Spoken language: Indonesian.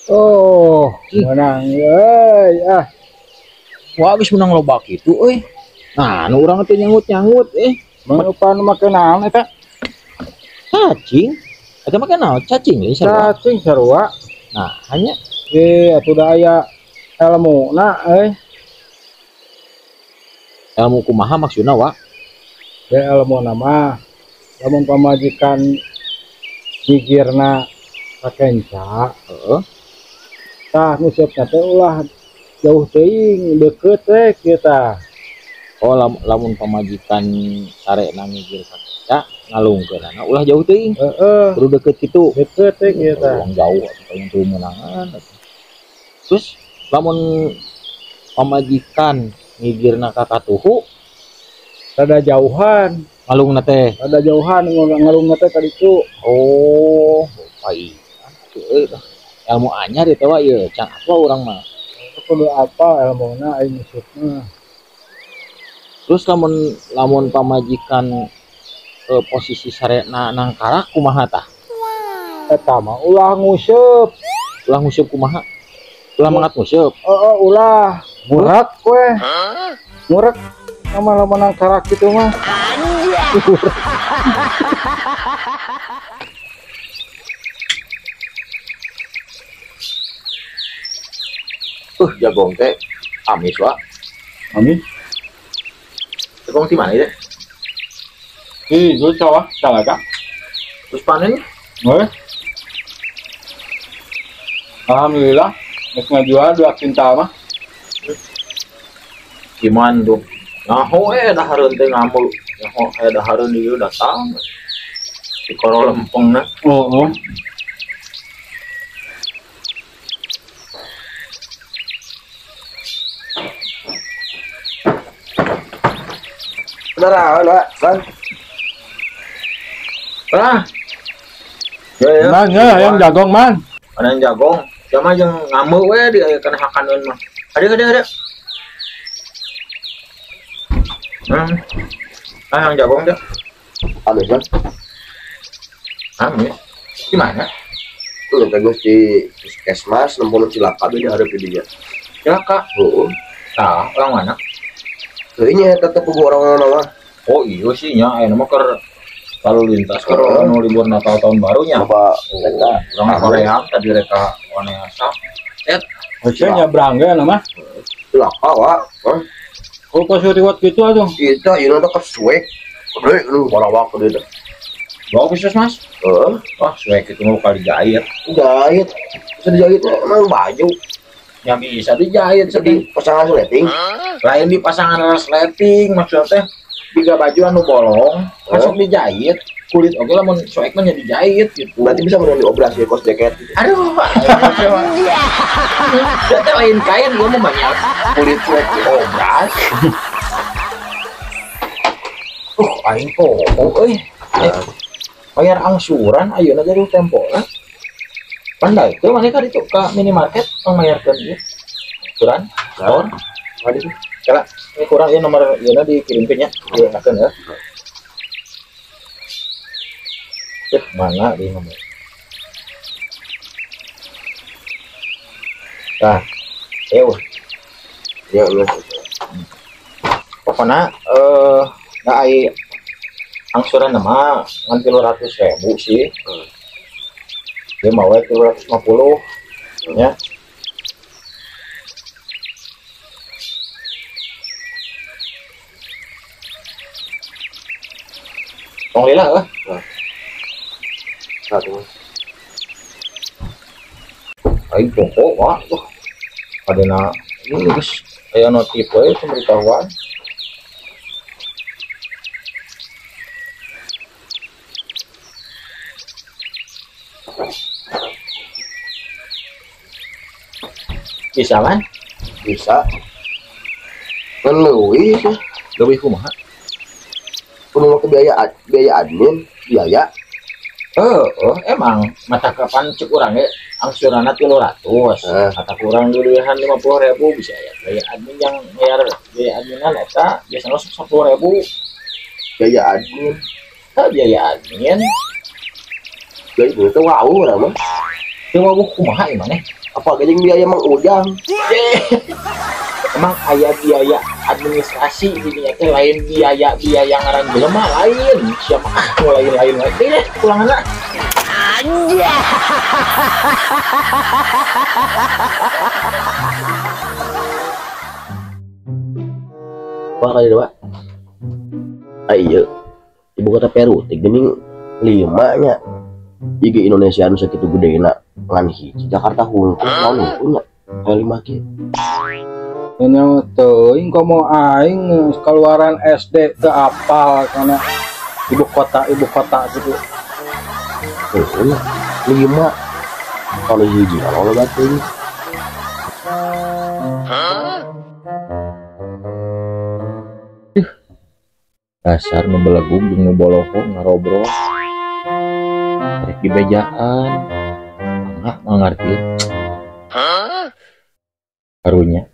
Oh, Ih, menang euy ah. wah habis menang loba kitu euy. Nah, nu urang teh nyangut-nyangut Mangeupan make naon eta? cacing. Eta mah kan naon? Cacing ya sarua. Cacing sarua. Nah, hanya Atuh da aya elmuna ilmu kumaha maksudna wa. elmuna mah lamun pamajikan gigirna sakenca Heeh. tah ngusupna teh ulah jauh teuing deukeut we kita. Oh, lamun pamajikan sarena ngigir ka kaca ngalungkeunana ulah jauh teuing. Heeh, Kudu deukeut kitu. deukeut we kita. Uang jauh atuh teu meunangan. Terus lamun pamajikan ngigirna ka katuhu Rada jauhan, ngalungna teh. rada jauhan ngalungna teh ka ditu. Oh, baik. Ilmu anyar itu wa ieu can apa urang mah. Kudu apa elmuna aing ngusupna. Terus lamun lamun pamajikan posisi sarena nang karak kumaha tah? Eta mah ulah nguseup. Ulah nguseup kumaha? Ulah mangat nguseup. Ulah ngurak we. Ngurak sama lamun nang karak kitu mah. Jagong teh amis wa. Amin. Jagong di mana teh? Itu sawah talaga. Terus panen Weh. Alhamdulillah, geus ngajual 2 kintal mah. gimana tuh? Nyaho dahareun teh ngamul. Nyaho dahareun ieu datang. Di koro lempengna. Oh. Saudara, Bang. Ah. Ya. Nanya yang jagong man. Ada yang jagong. Sama yang ngamuk we di kana hakaneun mah. Ada. Yang jagong deh. Amis kan? Amis. Gimana? Tuh tegus di puskesmas nempel cilaka di hari dia. Cilaka. Oh, Nah, orang mana? kayaknya tetep orang nama. Oh iya sih nya, nama ker lalu lintas kalau anu libur Natal tahun barunya. Apa? Orang Korea tadi mereka wanita. Harusnya nyabrang ge nama. Cilaka wa. Oh pas riwat gitu atuh. Kita ini udah kesuek. Udah lu bawa waktu dia. Bawa puskesmas? Wah, suek itu mau kali jahit. Jahit. Bisa dijahit emang baju. Yang bisa dijahit sedih. Jadi pasangan sleting. Lain di pasangan resleting maksudnya tiga baju anu bolong masuk dijahit kulit oke lah mau soek mah dijahit gitu. Berarti bisa melalui operasi kos jaket. Aduh, kita lain kain gua mau banyak kulit soek obras. Aing kok, bayar angsuran, ayo na jadi tempo lah. Pandai itu mana kan itu ke minimarket membayarkan dia angsuran, tahun, ada itu. Kalau ini kurang ya nomor ya dikirimkan ya, akan ya. Mana di nomor? Nah, Ya Allah. pokoknya nggak angsuran nama ngan 300.000 sih. Dia mau 350 ya. Tong lila lah. Satu. Aing pokok wah. Ada na ini guys. Kayak notif we pemberitahuan. Bisa kan? Bisa. Kan lebih sih. Lebih kumaha? Penuh ke biaya admin, biaya. Emang mata kapan cek urang ya angsuranna 300. Kata kurang duluan 50.000 bisa ya. Biaya admin yang bayar biaya adminan eta biasanya 10.000. Biaya admin. Biaya admin Biaya itu wow lah mah. Cuma gua kumaha ieu maneh. Apa geuning biaya Mang Ujang? Emang aya biaya administrasi gini teh lain biaya ngaran jelema lain. Siapa lain deh pulanganna. Wah kali dua. Ayo, ibu kota Peru, geuning 5 nya. Ieu Indonesia anu sakitu gedena ngan hiji Jakarta hungkul naon punya kali 5 kieu. Nya teuing komo aing keluaran SD teu apal karena ibu kota gitu. Heeh, 5. Kalau hiji kalau batin. Dasar nu belegug jeung nu boloho ngarobrol. Rek dibejaan. Enggak ngarti. Karunya